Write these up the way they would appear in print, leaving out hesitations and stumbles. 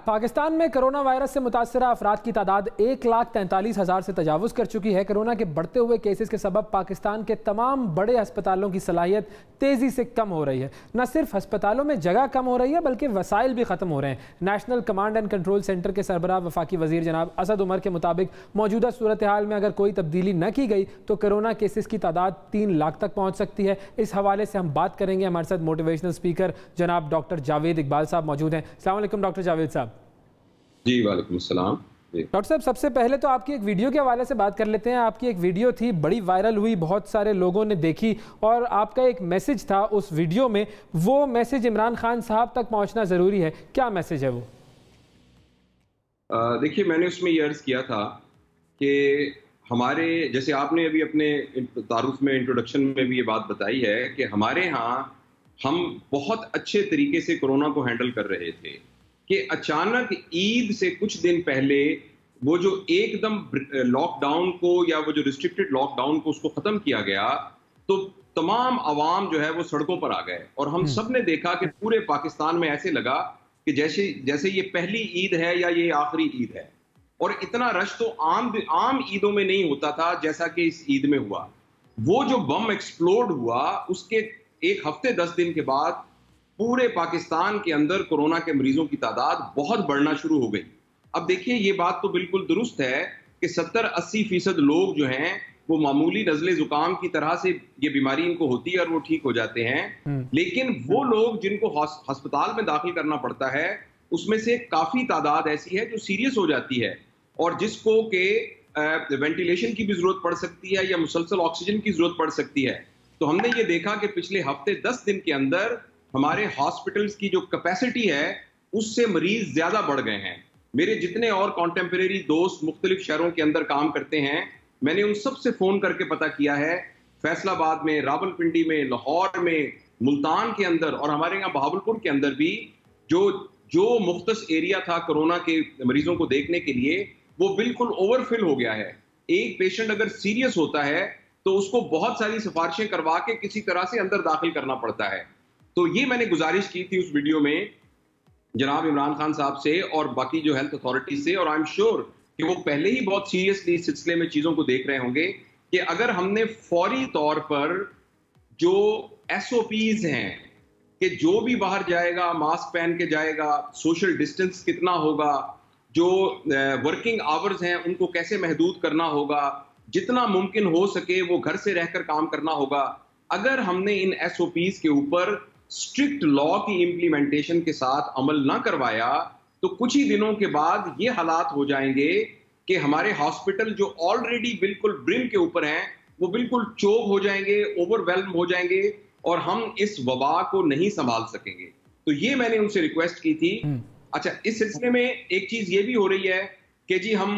पाकिस्तान में corona virus से मुतासरा अफराद की तादाद 1,43,000 से तजावुज़ कर चुकी है। कोरोना के बढ़ते हुए केसेस के सबब पाकिस्तान के तमाम बड़े अस्पतालों की सलाहियत तेज़ी से कम हो रही है। न सिर्फ अस्पतालों में जगह कम हो रही है बल्कि वसाइल भी ख़त्म हो रहे हैं। National command and control centre के सरबराह वफाकी वज़ीर जनाब असद उमर के मुताबिक मौजूदा सूरत हाल में अगर कोई तब्दीली न की गई तो कोरोना केसेस की तादाद 3 लाख तक पहुँच सकती है। इस हवाले से हम बात करेंगे। हमारे साथ मोटिवेशनल स्पीकर जनाब डॉक्टर जावेद इकबाल साहब मौजूद हैं। अस्सलाम वालेकुम डॉक्टर जावेद साहब। जी वालेकुम सलाम। डॉक्टर साहब, सबसे पहले तो आपकी एक वीडियो के हवाले से बात कर लेते हैं। आपकी एक वीडियो थी, बड़ी वायरल हुई, बहुत सारे लोगों ने देखी और आपका एक मैसेज था उस वीडियो में। वो मैसेज इमरान खान साहब तक पहुंचना ज़रूरी है, क्या मैसेज है वो? देखिए, मैंने उसमें ये अर्ज़ किया था कि हमारे, जैसे आपने अभी अपने तारुफ में, इंट्रोडक्शन में भी ये बात बताई है कि हमारे यहाँ हम बहुत अच्छे तरीके से कोरोना को हैंडल कर रहे थे कि अचानक ईद से कुछ दिन पहले वो जो एकदम लॉकडाउन को या वो जो रिस्ट्रिक्टेड लॉकडाउन को उसको ख़त्म किया गया तो तमाम अवाम जो है वो सड़कों पर आ गए और हम सब ने देखा कि पूरे पाकिस्तान में ऐसे लगा कि जैसे ये पहली ईद है या ये आखिरी ईद है। और इतना रश तो आम ईदों में नहीं होता था जैसा कि इस ईद में हुआ। वो जो बम एक्सप्लोड हुआ उसके एक हफ्ते 10 दिन के बाद पूरे पाकिस्तान के अंदर कोरोना के मरीजों की तादाद बहुत बढ़ना शुरू हो गई। अब देखिए, ये बात तो बिल्कुल दुरुस्त है कि 70-80% लोग जो हैं वो मामूली नज़ले जुकाम की तरह से ये बीमारी इनको होती है और वो ठीक हो जाते हैं। लेकिन वो लोग जिनको अस्पताल में दाखिल करना पड़ता है उसमें से काफ़ी तादाद ऐसी है जो सीरियस हो जाती है और जिसको के वेंटिलेशन की भी जरूरत पड़ सकती है या मुसलसल ऑक्सीजन की जरूरत पड़ सकती है। तो हमने ये देखा कि पिछले हफ्ते 10 दिन के अंदर हमारे हॉस्पिटल्स की जो कैपेसिटी है उससे मरीज ज्यादा बढ़ गए हैं। मेरे जितने और कॉन्टेम्परेरी दोस्त मुख्तलिफ शहरों के अंदर काम करते हैं, मैंने उन सब से फोन करके पता किया है, फैसलाबाद में, रावलपिंडी में, लाहौर में, मुल्तान के अंदर और हमारे यहाँ बहावलपुर के अंदर भी जो मुख्तस एरिया था कोरोना के मरीजों को देखने के लिए वो बिल्कुल ओवरफिल हो गया है। एक पेशेंट अगर सीरियस होता है तो उसको बहुत सारी सिफारिशें करवा के किसी तरह से अंदर दाखिल करना पड़ता है। तो ये मैंने गुजारिश की थी उस वीडियो में जनाब इमरान खान साहब से और बाकी जो हेल्थ अथॉरिटी से, और आई एम श्योर कि वो पहले ही बहुत सीरियसली इस सिलसिले में चीज़ों को देख रहे होंगे कि अगर हमने फौरी तौर पर जो SOPs हैं कि जो भी बाहर जाएगा मास्क पहन के जाएगा, सोशल डिस्टेंस कितना होगा, जो वर्किंग आवर्स हैं उनको कैसे महदूद करना होगा, जितना मुमकिन हो सके वो घर से रहकर काम करना होगा। अगर हमने इन SOPs के ऊपर स्ट्रिक्ट लॉ की इंप्लीमेंटेशन के साथ अमल ना करवाया तो कुछ ही दिनों के बाद ये हालात हो जाएंगे कि हमारे हॉस्पिटल जो ऑलरेडी बिल्कुल ब्रिम के ऊपर हैं वो बिल्कुल चोक हो जाएंगे, ओवरवेल्म हो जाएंगे और हम इस वबा को नहीं संभाल सकेंगे। तो ये मैंने उनसे रिक्वेस्ट की थी। अच्छा, इस सिलसिले में एक चीज ये भी हो रही है कि जी हम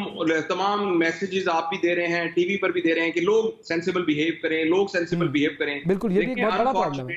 तमाम मैसेजेस आप भी दे रहे हैं, टीवी पर भी दे रहे हैं कि लोग सेंसिबल बिहेव करें, लोग सेंसिबल बिहेव करें। बिल्कुल, ये भी एक बहुत बड़ा प्रॉब्लम है।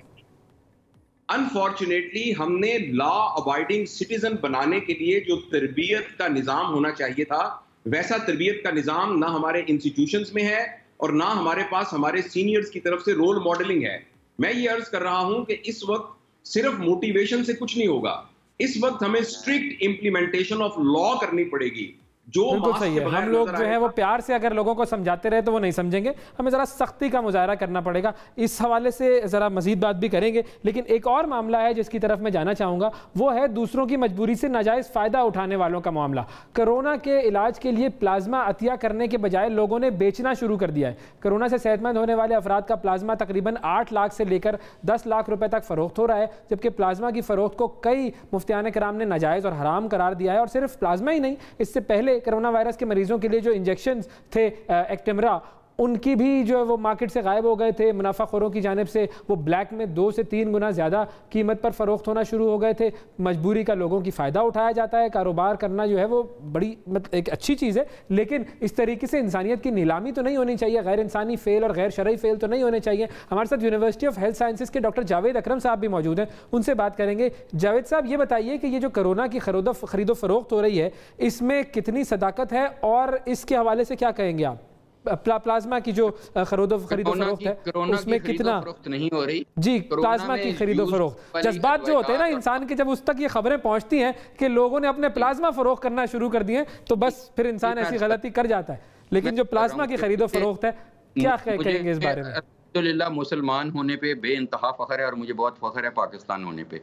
अनफॉर्चुनेटली हमने लॉ अबाइडिंग सिटीजन बनाने के लिए जो तरबियत का निज़ाम होना चाहिए था वैसा तरबियत का निज़ाम ना हमारे इंस्टीट्यूशंस में है और ना हमारे पास हमारे सीनियर्स की तरफ से रोल मॉडलिंग है। मैं ये अर्ज कर रहा हूं कि इस वक्त सिर्फ मोटिवेशन से कुछ नहीं होगा, इस वक्त हमें स्ट्रिक्ट इंप्लीमेंटेशन ऑफ लॉ करनी पड़ेगी। बिल्कुल सही है। हम लोग जो है वो प्यार से अगर लोगों को समझाते रहे तो वो नहीं समझेंगे, हमें ज़रा सख्ती का मुजाहरा करना पड़ेगा। इस हवाले से ज़रा मज़ीद बात भी करेंगे, लेकिन एक और मामला है जिसकी तरफ मैं जाना चाहूँगा, वो है दूसरों की मजबूरी से नाजायज़ फ़ायदा उठाने वालों का मामला। कोरोना के इलाज के लिए प्लाज्मा अतिया करने के बजाय लोगों ने बेचना शुरू कर दिया है। कोरोना से सेहतमंद होने वाले अफराद का प्लाज्मा तकरीबन 8 लाख से लेकर 10 लाख रुपये तक फ़रोख्त हो रहा है, जबकि प्लाज्मा की फ़रोख्त को कई मुफ्तियान कराम ने नाजायज़ और हराम करार दिया है। और सिर्फ प्लाज्मा ही नहीं, इससे पहले कोरोना वायरस के मरीजों के लिए जो इंजेक्शंस थे एक्टेमरा, उनकी भी जो है वो मार्केट से गायब हो गए थे। मुनाफाखोरों की जानिब से वो ब्लैक में 2 से 3 गुना ज़्यादा कीमत पर फ़रोख्त होना शुरू हो गए थे। मजबूरी का लोगों की फ़ायदा उठाया जाता है। कारोबार करना जो है वो बड़ी एक अच्छी चीज़ है, लेकिन इस तरीके से इंसानियत की नीलामी तो नहीं होनी चाहिए, गैर इंसानी फ़ेल और गैर शरई फ़ेल तो नहीं होने चाहिए। हमारे साथ यूनिवर्सिटी ऑफ हेल्थ साइंसेज़ के डॉक्टर जावेद अकरम साहब भी मौजूद हैं, उनसे बात करेंगे। जावेद साहब, ये बताइए कि ये जो कोरोना की खरीदो फ़रोख्त हो रही है इसमें कितनी सदाकत है और इसके हवाले से क्या कहेंगे आप? प्लाज्मा की जो खरीदो फरोख्त है उसमें कितना नहीं हो रही जी, प्लाज्मा की खरीदो फरोख्त, जज्बात जो होते हैं ना इंसान के, जब उस तक ये खबरें पहुंचती हैं कि लोगों ने अपने प्लाज्मा फरोख्त करना शुरू कर दिए तो बस फिर इंसान ऐसी गलती कर जाता है। लेकिन जो प्लाज्मा की खरीदो फरोख्त है, क्या कहेंगे इस बारे में? अल्हम्दुलिल्लाह मुसलमान होने पे बेइंतहा फख्र है और मुझे बहुत फख्र है पाकिस्तान होने पे,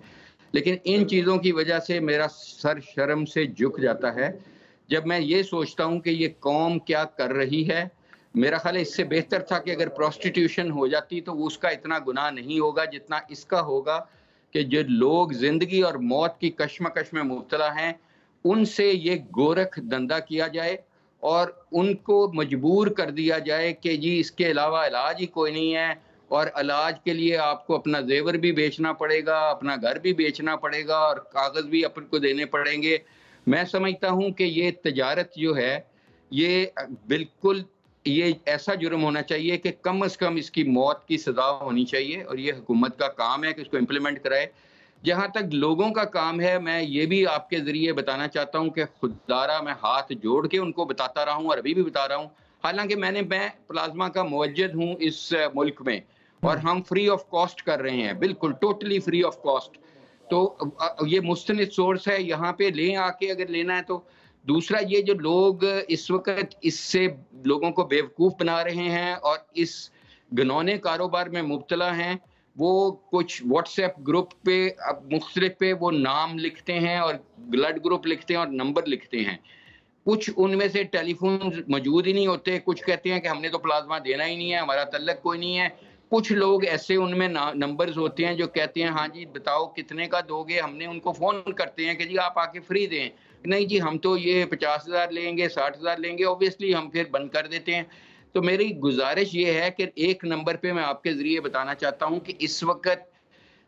लेकिन इन चीज़ों की वजह से मेरा सर शर्म से झुक जाता है जब मैं ये सोचता हूँ कि ये कौम क्या कर रही है। मेरा ख्याल है इससे बेहतर था कि अगर प्रोस्टिट्यूशन हो जाती तो उसका इतना गुनाह नहीं होगा जितना इसका होगा कि जो लोग जिंदगी और मौत की कश्मकश में मुब्तला हैं उनसे ये गोरख धंधा किया जाए और उनको मजबूर कर दिया जाए कि जी इसके अलावा इलाज ही कोई नहीं है, और इलाज के लिए आपको अपना जेवर भी बेचना पड़ेगा, अपना घर भी बेचना पड़ेगा और कागज़ भी अपन को देने पड़ेंगे। मैं समझता हूँ कि ये तजारत जो है ये बिल्कुल ये ऐसा जुर्म होना चाहिए कि कम से कम इसकी मौत की सज़ा होनी चाहिए, और ये हुकूमत का काम है कि इसको इम्प्लीमेंट कराए। जहाँ तक लोगों का काम है, मैं ये भी आपके ज़रिए बताना चाहता हूँ कि खुदारा मैं हाथ जोड़ के उनको बताता रहा हूँ और अभी भी बता रहा हूँ, हालांकि मैं प्लाज्मा का मुवज्जिद हूँ इस मुल्क में और हम फ्री ऑफ कॉस्ट कर रहे हैं, बिल्कुल टोटली फ्री ऑफ कॉस्ट। तो ये मुस्तनिद सोर्स है, यहाँ पे लें आके अगर लेना है तो। दूसरा, ये जो लोग इस वक्त इससे लोगों को बेवकूफ़ बना रहे हैं और इस घिनौने कारोबार में मुब्तला हैं, वो कुछ व्हाट्सएप ग्रुप पे अब मुख्तलिफ पे वो नाम लिखते हैं और ब्लड ग्रुप लिखते हैं और नंबर लिखते हैं। कुछ उनमें से टेलीफोन मौजूद ही नहीं होते, कुछ कहते हैं कि हमने तो प्लाज्मा देना ही नहीं है, हमारा तल्लक कोई नहीं है। कुछ लोग ऐसे उनमें नंबर्स होते हैं जो कहते हैं हाँ जी बताओ कितने का दोगे, हमने उनको फ़ोन करते हैं कि जी आप आके फ्री दें, नहीं जी हम तो ये 50,000 लेंगे 60,000 लेंगे, ऑब्वियसली हम फिर बंद कर देते हैं। तो मेरी गुजारिश ये है कि एक नंबर पे मैं आपके ज़रिए बताना चाहता हूँ कि इस वक्त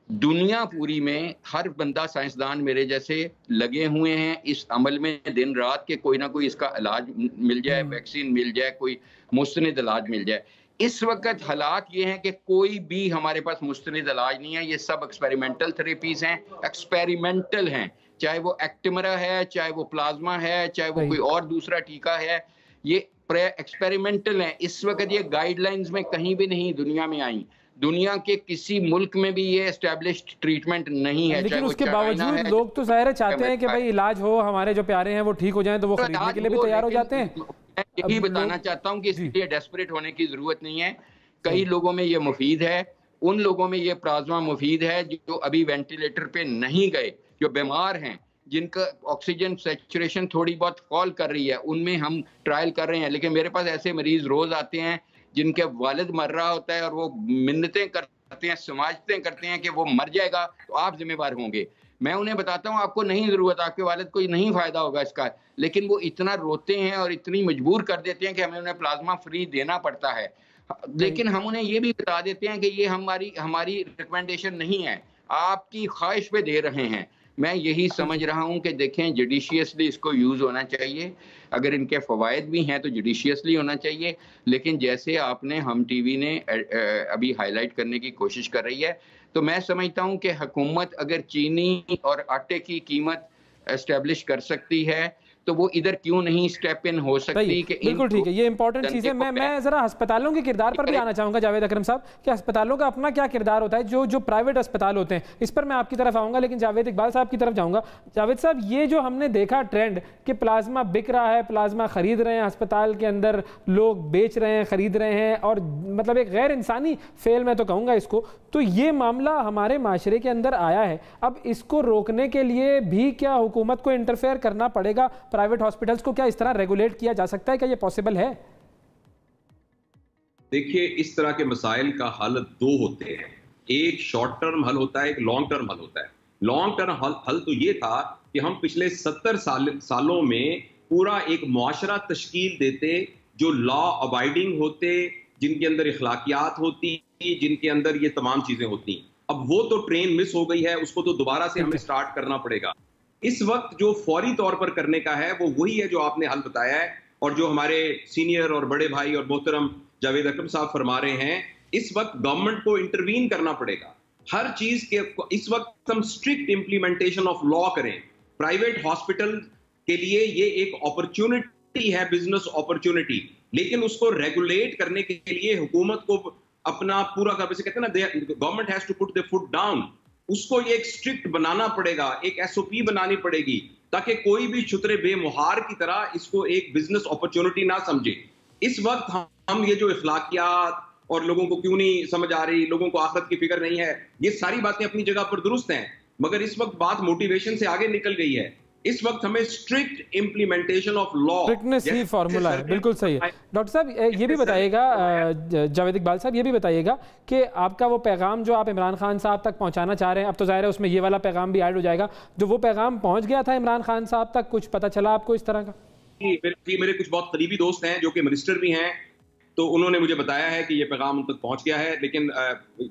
दुनिया पूरी में हर बंदा साइंसदान मेरे जैसे लगे हुए हैं इस अमल में दिन रात के कोई ना कोई इसका इलाज मिल जाए, वैक्सीन मिल जाए, कोई मुस्तनिद इलाज मिल जाए। इस वक्त हालात ये हैं कि कोई भी हमारे पास मुस्तनिद इलाज नहीं है, ये सब एक्सपेरिमेंटल थेरेपीज हैं, एक्सपेरिमेंटल हैं, चाहे वो एक्टिमरा है, चाहे वो प्लाज्मा है, चाहे वो कोई और दूसरा टीका है, ये एक्सपेरिमेंटल हैं। इस वक्त ये गाइडलाइंस में कहीं भी नहीं दुनिया में आई, दुनिया के किसी मुल्क में भी ये एस्टैब्लिश्ड ट्रीटमेंट नहीं है। लेकिन उसके बावजूद लोग तो ज़ाहिर चाहते हैं कि भाई इलाज हो, हमारे जो प्यारे हैं वो ठीक हो जाएं, तो वो खरीदने के लिए भी तैयार हो जाते हैं। मैं यही बताना चाहता हूँ कि इसलिए डेस्परेट होने की जरूरत नहीं है। कई लोगों में ये मुफीद है, उन लोगों में ये प्लाज्मा मुफीद है जो अभी वेंटिलेटर पे नहीं गए, जो बीमार हैं, जिनका ऑक्सीजन सैचुरेशन थोड़ी बहुत फॉल कर रही है, उनमें हम ट्रायल कर रहे हैं। लेकिन मेरे पास ऐसे मरीज रोज आते हैं जिनके वालिद मर रहा होता है और वो मिन्नतें करते हैं, समाजतें करते हैं कि वो मर जाएगा तो आप जिम्मेवार होंगे। मैं उन्हें बताता हूँ आपको नहीं ज़रूरत, आपके वालिद को नहीं फ़ायदा होगा इसका, लेकिन वो इतना रोते हैं और इतनी मजबूर कर देते हैं कि हमें उन्हें प्लाज्मा फ्री देना पड़ता है। लेकिन हम उन्हें ये भी बता देते हैं कि ये हमारी रिकमेंडेशन नहीं है, आपकी ख्वाहिश पे दे रहे हैं। मैं यही समझ रहा हूं कि देखें जुडिशियसली इसको यूज़ होना चाहिए, अगर इनके फ़वाइद भी हैं तो जुडिशियसली होना चाहिए। लेकिन जैसे आपने हम टीवी ने अभी हाईलाइट करने की कोशिश कर रही है, तो मैं समझता हूं कि हुकूमत अगर चीनी और आटे की कीमत एस्टेब्लिश कर सकती है तो वो इधर क्यों नहीं स्टेप इन हो सकती कि बिल्कुल ठीक है, ये इंपॉर्टेंट चीज़ है। मैं ज़रा अस्पतालों के किरदार पर भी आना चाहूँगा जावेद अकरम साहब, कि अस्पतालों का अपना क्या किरदार होता है, जो प्राइवेट अस्पताल होते हैं, इस पर मैं आपकी तरफ आऊँगा, लेकिन जावेद इकबाल साहब की तरफ जाऊँगा। जावेद साहब, ये जो हमने देखा ट्रेंड कि प्लाज्मा बिक रहा है, प्लाज्मा खरीद रहे हैं, अस्पताल के अंदर लोग बेच रहे हैं, खरीद रहे हैं, और मतलब एक गैर इंसानी फेल मैं तो कहूँगा इसको, तो ये मामला हमारे माशरे के अंदर आया है। अब इसको रोकने के लिए भी क्या हुकूमत को इंटरफेयर करना पड़ेगा? प्राइवेट हॉस्पिटल्स को क्या इस तरह रेगुलेट किया जा सकता है? क्या ये पॉसिबल है? देखिए, इस तरह के मसाइल का हल दो होते हैं, एक शॉर्ट टर्म हल होता है, एक लॉन्ग टर्म हल होता है। लॉन्ग टर्म हल तो ये था कि हम पिछले 70 सालों में पूरा एक मुआशरा तश्कील देते जो लॉ अबाइडिंग होते, जिनके अंदर इखलाकियात होती, जिनके अंदर ये तमाम चीजें होती। अब वो तो ट्रेन मिस हो गई है, उसको तो दोबारा से हमें स्टार्ट करना पड़ेगा। इस वक्त जो फौरी तौर पर करने का है वो वही है जो आपने हल बताया है, और जो हमारे सीनियर और बड़े भाई और मोहतरम जावेद अकरम साहब फरमा रहे हैं। इस वक्त गवर्नमेंट को इंटरवीन करना पड़ेगा हर चीज के। इस वक्त हम स्ट्रिक्ट इंप्लीमेंटेशन ऑफ लॉ करें। प्राइवेट हॉस्पिटल के लिए ये एक अपॉर्चुनिटी है, बिजनेस अपॉर्चुनिटी। लेकिन उसको रेगुलेट करने के लिए हुकूमत को अपना पूरा कर, कहते हैं ना, government has to put the foot down, उसको ये एक स्ट्रिक्ट बनाना पड़ेगा, एक एसओपी बनानी पड़ेगी, ताकि कोई भी छुतरे बेमुहार की तरह इसको एक बिजनेस अपॉर्चुनिटी ना समझे। इस वक्त हम ये जो इखलाकियात और लोगों को क्यों नहीं समझ आ रही, लोगों को आखिरत की फिक्र नहीं है, ये सारी बातें अपनी जगह पर दुरुस्त हैं, मगर इस वक्त बात मोटिवेशन से आगे निकल गई है। इस वक्त हमें strict implementation of law, strictness he formula है। बिल्कुल सही है। डॉक्टर साहब ये भी बताइएगा, जावेद इकबाल साहब ये भी बताइएगा कि आपका वो पैगाम जो आप इमरान खान साहब तक पहुंचाना चाह रहे हैं, अब तो ज़ाहिर है उसमें ये वाला पैगाम भी ऐड हो जाएगा, जो वो पैगाम पहुंच गया था इमरान खान साहब तक, कुछ पता चला आपको इस तरह का? मेरे कुछ बहुत करीबी दोस्त हैं जो कि मिनिस्टर भी हैं, तो उन्होंने मुझे बताया है कि ये पैगाम उन तक पहुंच गया है, लेकिन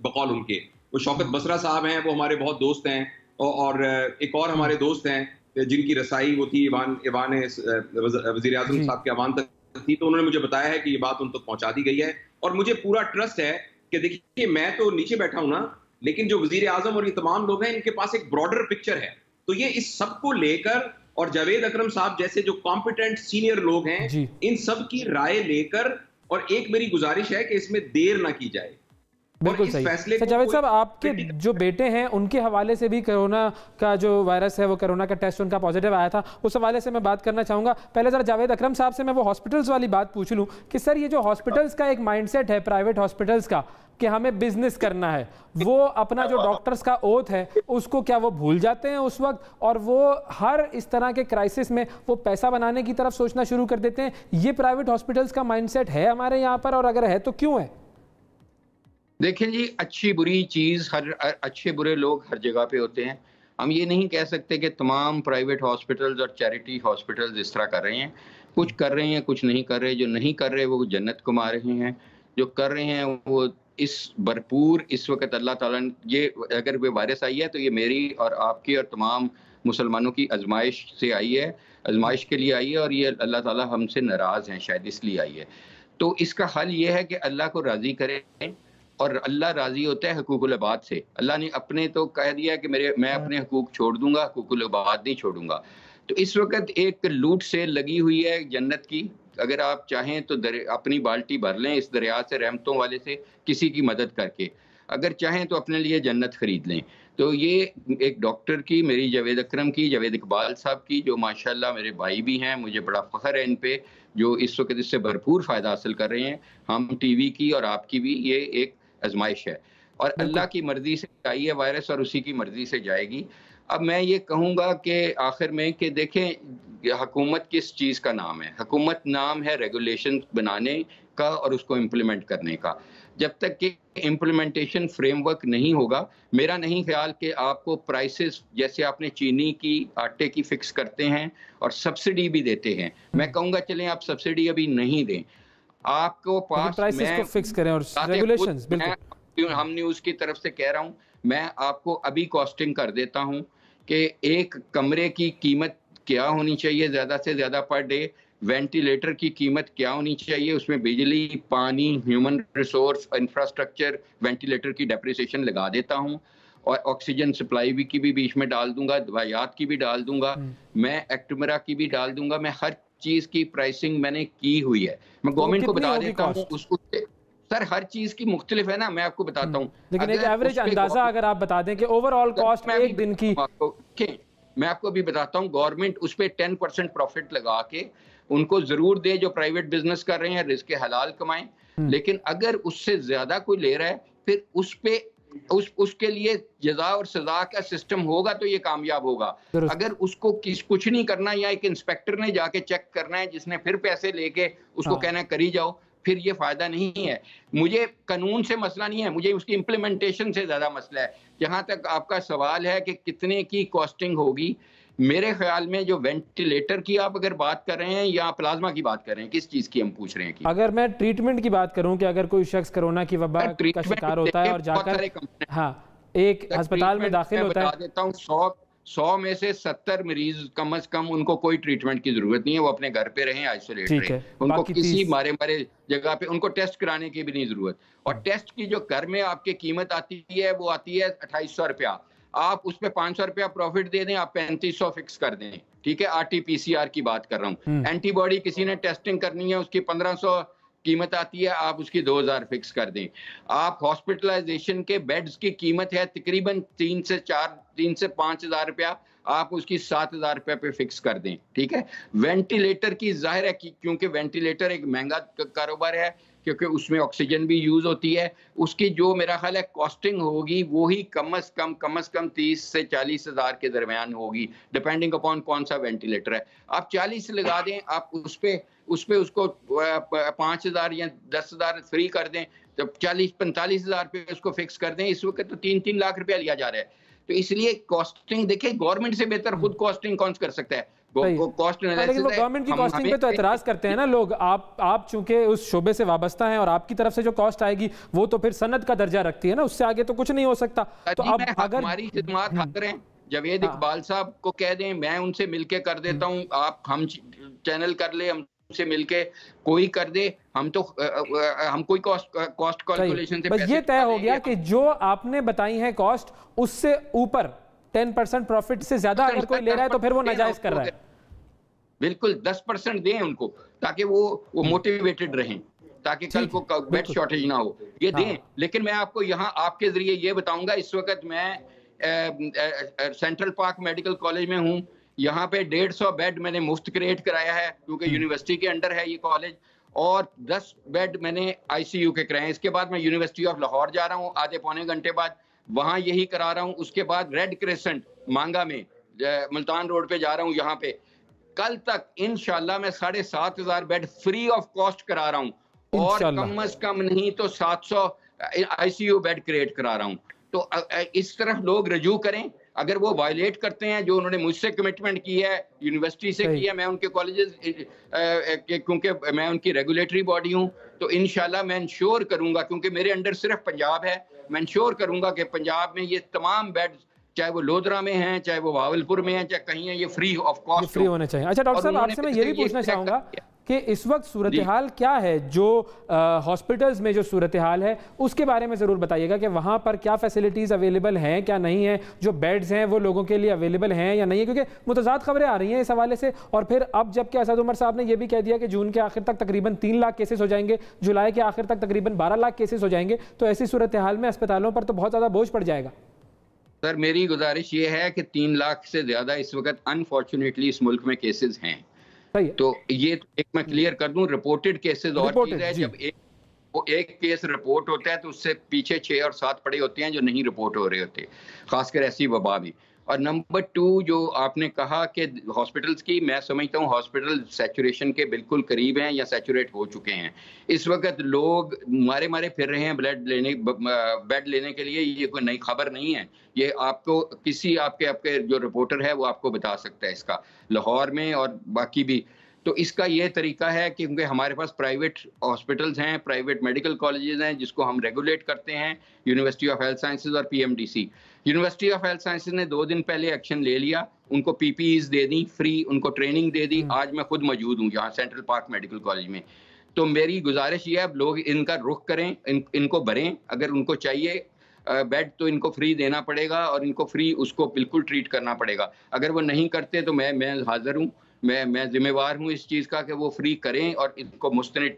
बकौल उनके वो शौकत बसरा साहब हैं, वो हमारे बहुत दोस्त हैं, और एक और हमारे दोस्त हैं जिनकी रसाई वो थी वज़ीर आज़म साहब के अवान तक थी, तो उन्होंने मुझे बताया है कि ये बात उन तक पहुंचा दी गई है। और मुझे पूरा ट्रस्ट है कि देखिए, मैं तो नीचे बैठा हूं ना, लेकिन जो वज़ीर आज़म और ये तमाम लोग हैं, इनके पास एक ब्रॉडर पिक्चर है, तो ये इस सब को लेकर, और जावेद अकरम साहब जैसे जो कॉम्पिटेंट सीनियर लोग हैं, इन सब की राय लेकर, और एक मेरी गुजारिश है कि इसमें देर ना की जाए। बिल्कुल सही। जावेद साहब, आपके जो बेटे हैं उनके हवाले से भी कोरोना का जो वायरस है, वो कोरोना का टेस्ट उनका पॉजिटिव आया था, उस हवाले से मैं बात करना चाहूँगा। पहले ज़रा जावेद अकरम साहब से मैं वो हॉस्पिटल्स वाली बात पूछ लूँ कि सर ये जो हॉस्पिटल्स का एक माइंडसेट है प्राइवेट हॉस्पिटल्स का कि हमें बिजनेस करना है, वो अपना जो डॉक्टर्स का ओथ है उसको क्या वो भूल जाते हैं उस वक्त, और वो हर इस तरह के क्राइसिस में वो पैसा बनाने की तरफ सोचना शुरू कर देते हैं? ये प्राइवेट हॉस्पिटल्स का माइंडसेट है हमारे यहाँ पर, और अगर है तो क्यों है? देखें जी, अच्छी बुरी चीज़, हर अच्छे बुरे लोग हर जगह पे होते हैं। हम ये नहीं कह सकते कि तमाम प्राइवेट हॉस्पिटल्स और चैरिटी हॉस्पिटल्स इस तरह कर रहे हैं। कुछ कर रहे हैं, कुछ नहीं कर रहे। जो नहीं कर रहे वो जन्नत कमा रहे हैं, जो कर रहे हैं वो इस भरपूर इस वक्त अल्लाह ताला ने, ये अगर वे वायरस आई है तो ये मेरी और आपकी और तमाम मुसलमानों की आजमाइश से आई है, आजमाइश के लिए आई है, और ये अल्लाह ताला हमसे नाराज़ हैं, शायद इसलिए आई है। तो इसका हल ये है कि अल्लाह को राज़ी करें, और अल्लाह राजी होता है हुकूकुल इबाद से। अल्लाह ने अपने तो कह दिया कि मैं अपने हुकूक छोड़ दूंगा, हुकूकुल इबाद नहीं छोड़ूंगा। तो इस वक्त एक लूट से लगी हुई है जन्नत की। अगर आप चाहें तो अपनी बाल्टी भर लें इस दरिया से, रहमतों वाले से, किसी की मदद करके। अगर चाहें तो अपने लिए जन्नत खरीद लें। तो ये एक डॉक्टर की, मेरी जावेद अकरम की, जावेद इकबाल साहब की, जो माशाल्लाह मेरे भाई भी हैं, मुझे बड़ा फ़ख्र है इन पे, जो इस वक्त इससे भरपूर फ़ायदा हासिल कर रहे हैं। हम टीवी की और आपकी भी ये एक आजमाइश है, और अल्लाह की मर्जी से आई है वायरस, और उसी की मर्जी से जाएगी। अब मैं ये कहूँगा कि आखिर में कि देखें, हुकूमत किस चीज़ का नाम है? हुकूमत नाम है रेगुलेशन बनाने का और उसको इम्प्लीमेंट करने का। जब तक कि इम्प्लीमेंटेशन फ्रेमवर्क नहीं होगा, मेरा नहीं ख्याल कि आपको प्राइसेस, जैसे आपने चीनी की, आटे की फिक्स करते हैं और सब्सिडी भी देते हैं, मैं कहूँगा चलें आप सब्सिडी अभी नहीं दें, आपको पास प्राइसेस को फिक्स करें और रेगुलेशंस। बिल्कुल, हम न्यूज़ की तरफ से कह रहा हूँ, मैं आपको अभी कॉस्टिंग कर देता हूँ कि एक कमरे की कीमत क्या होनी चाहिए ज़्यादा से ज़्यादा पर डे, वेंटिलेटर की कीमत क्या होनी चाहिए, उसमें बिजली, पानी, ह्यूमन रिसोर्स, इंफ्रास्ट्रक्चर, वेंटिलेटर की डेप्रिसिएशन लगा देता हूँ, और ऑक्सीजन सप्लाई भी की भी बीच में डाल दूंगा, दवाइयात की भी डाल दूंगा, मैं एक्टमरा की भी डाल दूंगा। मैं हर चीज की प्राइसिंग मैंने की हुई है, मैं गवर्नमेंट को बता देता हूँ। उसको सर हर चीज की मुख्तलिफ है ना, मैं आपको बताता हूँ, लेकिन एक एवरेज अंदाजा अगर आप बता दें कि ओवरऑल कॉस्ट में एक दिन की, मैं आपको अभी बताता हूँ। गवर्नमेंट उस पर 10% प्रॉफिट लगा के उनको जरूर दे जो प्राइवेट बिजनेस कर रहे हैं, रिस्क हलाल कमाएं। लेकिन अगर उससे ज्यादा कोई ले रहा है, फिर उस पे उसके लिए जजा और सजा का सिस्टम होगा तो ये कामयाब होगा। अगर उसको कुछ नहीं करना, या एक इंस्पेक्टर ने जाके चेक करना है जिसने फिर पैसे लेके उसको कहना है करी जाओ, फिर ये फायदा नहीं है। मुझे कानून से मसला नहीं है, मुझे उसकी इम्प्लीमेंटेशन से ज्यादा मसला है। जहां तक आपका सवाल है कि कितने की कॉस्टिंग होगी, मेरे ख्याल में जो वेंटिलेटर की आप अगर बात कर रहे हैं या प्लाज्मा की बात कर रहे हैं, किस चीज की हम पूछ रहे हैं? कि अगर मैं ट्रीटमेंट की बात करूं कि अगर कोई शख्स कोरोना की वबा का शिकार होता है और जाकर एक अस्पताल में दाखिल होता है, बता देता हूं 100 में से 70 मरीज कम से कम उनको कोई ट्रीटमेंट की जरूरत नहीं है, वो अपने घर पे रहें, आइसोलेट रहें, उनको किसी मारे जगह पे उनको टेस्ट कराने की भी नहीं जरूरत। और टेस्ट की जो घर में आपकी कीमत आती है वो आती है 2800 रुपया। आप उस पर 500 रुपया प्रॉफिट दे दें, आप 3500 फिक्स कर दें, ठीक है। RT-PCR की बात कर रहा हूँ। एंटीबॉडी किसी ने टेस्टिंग करनी है, उसकी 1500 कीमत आती है, आप उसकी 2000 फिक्स कर दें। आप हॉस्पिटलाइजेशन के बेड्स की कीमत है तकरीबन 3 से 5,000 रुपया, आप उसकी 7,000 रुपये पे फिक्स कर दें, ठीक है। वेंटिलेटर की जाहिर है कि क्योंकि वेंटिलेटर एक महंगा कारोबार है, क्योंकि उसमें ऑक्सीजन भी यूज होती है, उसकी जो मेरा ख्याल है कॉस्टिंग होगी वो ही कम से कम 30 से 40 हज़ार के दरमियान होगी, डिपेंडिंग अपॉन कौन सा वेंटिलेटर है। आप 40 लगा दें, आप उस पे उसको 5,000 या 10,000 फ्री कर दें, तो 40-45 हज़ार पे उसको फिक्स कर दें। इस वक्त तो 3-3 लाख रुपया लिया जा रहा है। तो इसलिए कॉस्टिंग देखिए, गवर्नमेंट से बेहतर खुद कॉस्टिंग कौन कर सकता है। लेकिन वो गवर्नमेंट की कॉस्टिंग पे तो एतराज करते हैं ना लोग। आप चूंकि उस शोबे से वाबस्ता हैं और आपकी तरफ से जो कॉस्ट आएगी वो तो फिर सनद का दर्जा रखती है ना, उससे आगे तो कुछ नहीं हो सकता। तो अब अगर हमारी खिदमत हाजिर हैं, जावेद इकबाल साहब को कह दें, मैं उनसे मिलके कर देता हूँ, हम चैनल कर ले, हमसे मिलके कोई कर दे, हम कोई कॉस्ट कैलकुलेशन से बस ये तय हो गया कि जो आपने बताई है कॉस्ट, उससे ऊपर 10% प्रॉफिट से ज्यादा अगर कोई ले रहा है तो फिर वो नाजायज कर रहा है। बिल्कुल 10% दें उनको, ताकि वो मोटिवेटेड रहें, ताकि कल को बेड शॉर्टेज ना हो, ये दें। लेकिन मैं आपको यहाँ आपके जरिए ये बताऊंगा, इस वक्त मैं सेंट्रल पार्क मेडिकल कॉलेज में हूँ। यहाँ पे 150 बेड मैंने मुफ्त क्रिएट कराया है, क्योंकि यूनिवर्सिटी के अंडर है ये कॉलेज, और 10 बेड मैंने ICU के कराए। इसके बाद मैं यूनिवर्सिटी ऑफ लाहौर जा रहा हूँ, आधे पौने घंटे बाद वहां यही करा रहा हूँ। उसके बाद रेड क्रेसेंट मांगा में मुल्तान रोड पे जा रहा हूँ। यहाँ पे कल तक इंशाल्लाह मैं 7,500 बेड फ्री ऑफ कॉस्ट करा रहा हूँ, और कम से कम नहीं तो 700 ICU बेड क्रिएट करा रहा हूँ। तो इस तरफ लोग रजू करें। अगर वो वायलेट करते हैं जो उन्होंने मुझसे कमिटमेंट की है, यूनिवर्सिटी से की है, मैं उनके कॉलेजेस क्योंकि मैं उनकी रेगुलेटरी बॉडी हूं, तो इंशाल्लाह मैं इंश्योर करूंगा, क्योंकि मेरे अंडर सिर्फ पंजाब है, मैं इंश्योर करूंगा कि पंजाब में ये तमाम बेड, चाहे वो लोधरा में हैं, चाहे वो भावलपुर में हैं, चाहे कहीं है, ये फ्री ऑफ कॉस्ट फ्री होने चाहिए। अच्छा डॉक्टर साहब, आपसे मैं ये भी पूछना चाहूंगा कि इस वक्त सूरत हाल क्या है, जो हॉस्पिटल्स में जो सूरत हाल है उसके बारे में ज़रूर बताइएगा कि वहाँ पर क्या फैसिलिटीज़ अवेलेबल हैं, क्या नहीं है, जो बेड्स हैं वो लोगों के लिए अवेलेबल हैं या नहीं है, क्योंकि मुतज़ाद खबरें आ रही हैं इस हवाले से। और फिर अब जबकि असद उमर साहब ने यह भी कह दिया कि जून के आखिर तक तकरीबन 3 लाख केसेस हो जाएंगे, जुलाई के आखिर तक तकरीबन 12 लाख केसेस हो जाएंगे, तो ऐसी सूरत हाल में अस्पतालों पर तो बहुत ज़्यादा बोझ पड़ जाएगा। सर मेरी गुजारिश ये है कि 3 लाख से ज्यादा इस वक्त अनफॉर्चुनेटली इस मुल्क में केसेस हैं। तो ये एक मैं क्लियर कर दूं, रिपोर्टेड केसेस और चीज है। जब एक केस रिपोर्ट होता है तो उससे पीछे 6 और 7 पड़े होते हैं जो नहीं रिपोर्ट हो रहे होते, खासकर ऐसी वबा में। और नंबर 2 जो आपने कहा कि हॉस्पिटल्स की, मैं समझता हूँ हॉस्पिटल सैचुरेशन के बिल्कुल करीब हैं या सैचुरेट हो चुके हैं। इस वक्त लोग मारे फिर रहे हैं बेड लेने के लिए। ये कोई नई खबर नहीं है, ये आपको किसी आपके जो रिपोर्टर है वो आपको बता सकता है इसका, लाहौर में और बाकी भी। तो इसका ये तरीका है कि क्योंकि हमारे पास प्राइवेट हॉस्पिटल्स हैं, प्राइवेट मेडिकल कॉलेजेस हैं जिसको हम रेगुलेट करते हैं, यूनिवर्सिटी ऑफ हेल्थ साइंसेज और PMDC। University of health sciences ने 2 दिन पहले एक्शन ले लिया, उनको PPEs दे दी फ्री, उनको ट्रेनिंग दे दी। आज मैं खुद मौजूद हूँ यहाँ सेंट्रल पार्क मेडिकल कॉलेज में। तो मेरी गुजारिश ये है, अब लोग इनका रुख करें, इनको भरें। अगर उनको चाहिए बेड तो इनको फ्री देना पड़ेगा और इनको फ्री उसको बिल्कुल ट्रीट करना पड़ेगा। अगर वो नहीं करते तो मैं हाजिर हूँ, मैं जिम्मेवार हूँ इस चीज का कि वो फ्री करें और इनको मुस्तनिद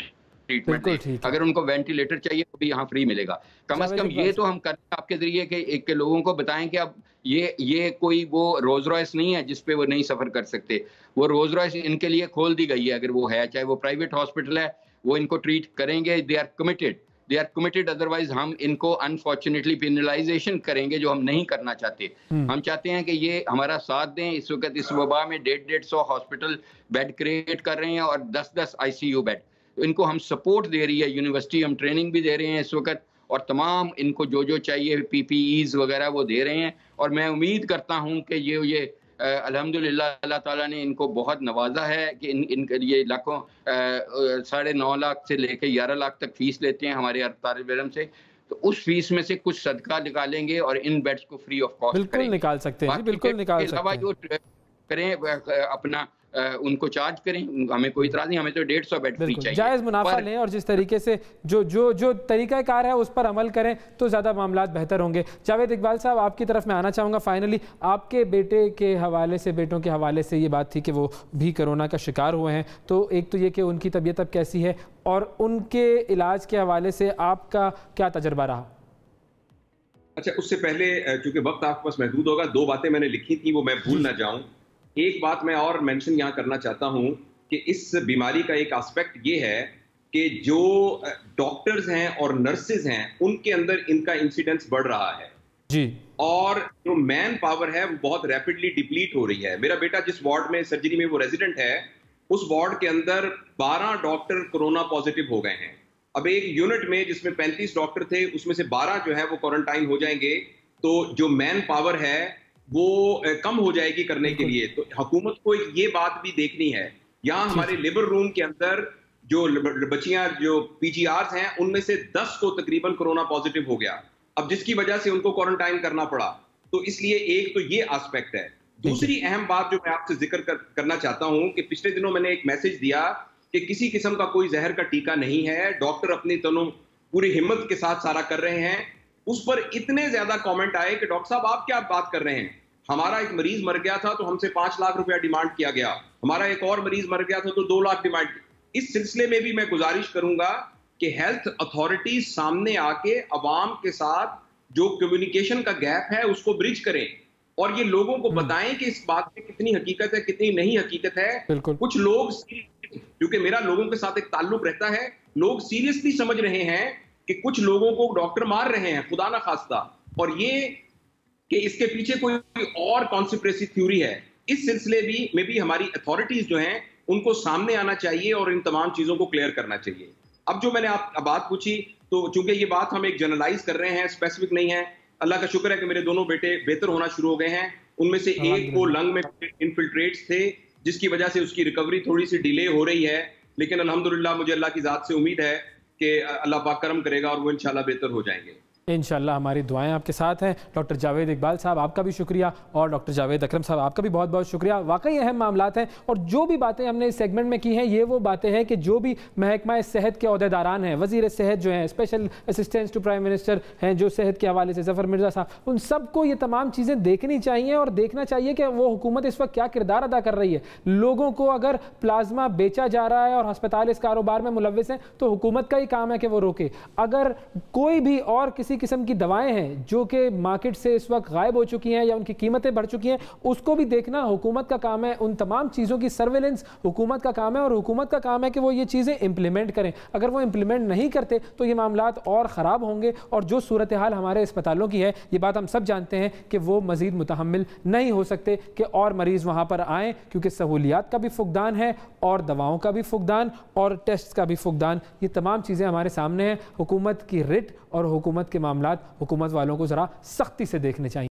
ट्रीटमेंट दें। अगर उनको वेंटिलेटर चाहिए तो भी यहाँ फ्री मिलेगा। कम से कम ये तो हम करें आपके जरिए कि लोगों को बताएं कि अब ये कोई वो रोज रॉयस नहीं है जिसपे वो नहीं सफर कर सकते। वो रोज रॉयस इनके लिए खोल दी गई है, अगर वो है, चाहे वो प्राइवेट हॉस्पिटल है, वो इनको ट्रीट करेंगे। दे आर कमिटेड, अदरवाइज हम इनको अनफॉर्चुनेटली पेनलाइजेशन करेंगे जो हम नहीं करना चाहते। हम चाहते हैं कि ये हमारा साथ दें। इस वक्त इस वबा में 150 हॉस्पिटल बेड क्रिएट कर रहे हैं और 10-10 ICU बेड, तो इनको हम सपोर्ट दे रही है यूनिवर्सिटी, हम ट्रेनिंग भी दे रहे हैं इस वक्त, और तमाम इनको जो चाहिए PPEs वगैरह वो दे रहे हैं। और मैं उम्मीद करता हूँ कि ये अल्हम्दुलिल्लाह अल्लाह ताला ने इनको बहुत नवाजा है कि इनके लिए लाखों 9.5 लाख से लेके 11 लाख तक फीस लेते हैं हमारे तालिब इल्म से। तो उस फीस में से कुछ सदका निकालेंगे और इन बेड्स को फ्री ऑफ कॉस्ट बिल्कुल निकाल सकते हैं, बिल्कुल निकाल सकते हैं। करें अपना उनको चार्ज करें, हमें कोई इतराज नहीं, हमें तो 150 बेड फ्री चाहिए। जायज़ मुनाफा लें और जिस तरीके से जो तरीक़ाकार है उस पर अमल करें तो ज़्यादा मामलात बेहतर होंगे। जावेद इकबाल साहब, आपकी तरफ मैं आना चाहूँगा। फाइनली आपके बेटे के हवाले से, बेटों के हवाले से ये बात थी कि वो भी कोरोना का शिकार हुए हैं, तो एक तो ये कि उनकी तबीयत अब कैसी है और उनके इलाज के हवाले से आपका क्या तजर्बा रहा? अच्छा, उससे पहले चूंकि वक्त आपके पास महदूद होगा, 2 बातें मैंने लिखी थी वो मैं भूल ना जाऊं। एक बात मैं और मेंशन यहां करना चाहता हूं कि इस बीमारी का एक एस्पेक्ट ये है कि जो डॉक्टर्स हैं और नर्सेज हैं उनके अंदर इनका इंसिडेंस बढ़ रहा है जी, और जो मैन पावर है वो बहुत रैपिडली डिप्लीट हो रही है। मेरा बेटा जिस वार्ड में सर्जरी में वो रेजिडेंट है, उस वार्ड के अंदर 12 डॉक्टर कोरोना पॉजिटिव हो गए हैं। अब एक यूनिट में जिसमें 35 डॉक्टर थे, उसमें से 12 जो है वो क्वारंटाइन हो जाएंगे, तो जो मैन पावर है वो कम हो जाएगी करने के लिए। तो हुकूमत को ये बात भी देखनी है। यहाँ हमारे लेबर रूम के अंदर जो बच्चियां जो पीजीआर्स हैं उनमें से 10 को तकरीबन कोरोना पॉजिटिव हो गया, अब जिसकी वजह से उनको क्वारंटाइन करना पड़ा। तो इसलिए एक तो ये एस्पेक्ट है। दूसरी अहम बात जो मैं आपसे जिक्र करना चाहता हूं कि पिछले दिनों मैंने एक मैसेज दिया कि किसी किस्म का कोई जहर का टीका नहीं है, डॉक्टर अपनी पूरी हिम्मत के साथ सारा कर रहे हैं। उस पर इतने ज्यादा कमेंट आए कि डॉक्टर साहब आप क्या बात कर रहे हैं, हमारा एक मरीज मर गया था तो हमसे 5 लाख रुपया डिमांड किया गया, हमारा एक और मरीज मर गया था तो 2 लाख डिमांड। इस सिलसिले में भी मैं गुजारिश करूंगा कि हेल्थ अथॉरिटीज सामने आके अवाम के साथ जो कम्युनिकेशन का गैप है उसको ब्रिज करें और ये लोगों को बताएं कि इस बात में कितनी हकीकत है कितनी नहीं हकीकत है। कुछ लोग, क्योंकि मेरा लोगों के साथ एक ताल्लुक रहता है, लोग सीरियसली समझ रहे हैं कि कुछ लोगों को डॉक्टर मार रहे हैं खुदा ना खास्ता, और ये कि इसके पीछे कोई और कॉन्स्पिरेसी थ्योरी है। इस सिलसिले में भी हमारी अथॉरिटीज जो हैं उनको सामने आना चाहिए और इन तमाम चीजों को क्लियर करना चाहिए। अब जो मैंने आप बात पूछी, तो चूंकि ये बात हम एक जनरलाइज कर रहे हैं, स्पेसिफिक नहीं है, अल्लाह का शुक्र है कि मेरे दोनों बेटे बेहतर होना शुरू हो गए हैं। उनमें से एक को लंग में इन्फिल्ट्रेट्स थे जिसकी वजह से उसकी रिकवरी थोड़ी सी डिले हो रही है, लेकिन अल्हम्दुलिल्लाह मुझे अल्लाह की ज़ात से उम्मीद है कि अल्लाह पाक करम करेगा और वो इंशाल्लाह बेहतर हो जाएंगे। इंशाल्लाह हमारी दुआएं आपके साथ हैं। डॉक्टर जावेद इकबाल साहब आपका भी शुक्रिया और डॉक्टर जावेद अकरम साहब आपका भी बहुत बहुत शुक्रिया। वाकई अहम मामलात हैं और जो भी बातें हमने इस सेगमेंट में की हैं ये वो बातें हैं कि जो भी महकमा सेहत के अहदेदारान हैं, वज़ीर सेहत जो हैं, special assistant to prime minister हैं जो सेहत के हवाले से, ज़फ़र मिर्ज़ा साहब, उन सबको ये तमाम चीज़ें देखनी चाहिए और देखना चाहिए कि वो हुकूमत इस वक्त क्या किरदार अदा कर रही है। लोगों को अगर प्लाज्मा बेचा जा रहा है और हस्पताल इस कारोबार में मुलव्विस हैं तो हुकूमत का ही काम है कि वो रोके। अगर कोई भी और किसी किस्म की दवाएं जो कि मार्केट से इस वक्त गायब हो चुकी हैं या उनकी कीमतें बढ़ चुकी हैं, उसको भी देखना हुकूमत का काम है। उन तमाम चीज़ों की सर्वेलेंस हुकूमत का काम है और हुकूमत का काम है कि वो ये चीज़ें इंप्लीमेंट करें। अगर वो इंप्लीमेंट नहीं करते तो ये मामलात और ख़राब होंगे और जो सूरत हाल हमारे अस्पतालों की है, ये बात हम सब जानते हैं कि वो मज़ीद मुतहम्मिल नहीं हो सकते कि और मरीज़ वहाँ पर आएँ, क्योंकि सहूलियात का भी फुकदान है और दवाओं का भी फुकदान और टेस्ट का भी फुकदान। ये तमाम चीज़ें हमारे सामने हैं। हुकूमत की रिट और हुकूमत के मामलात हुकूमत वालों को ज़रा सख्ती से देखने चाहिए।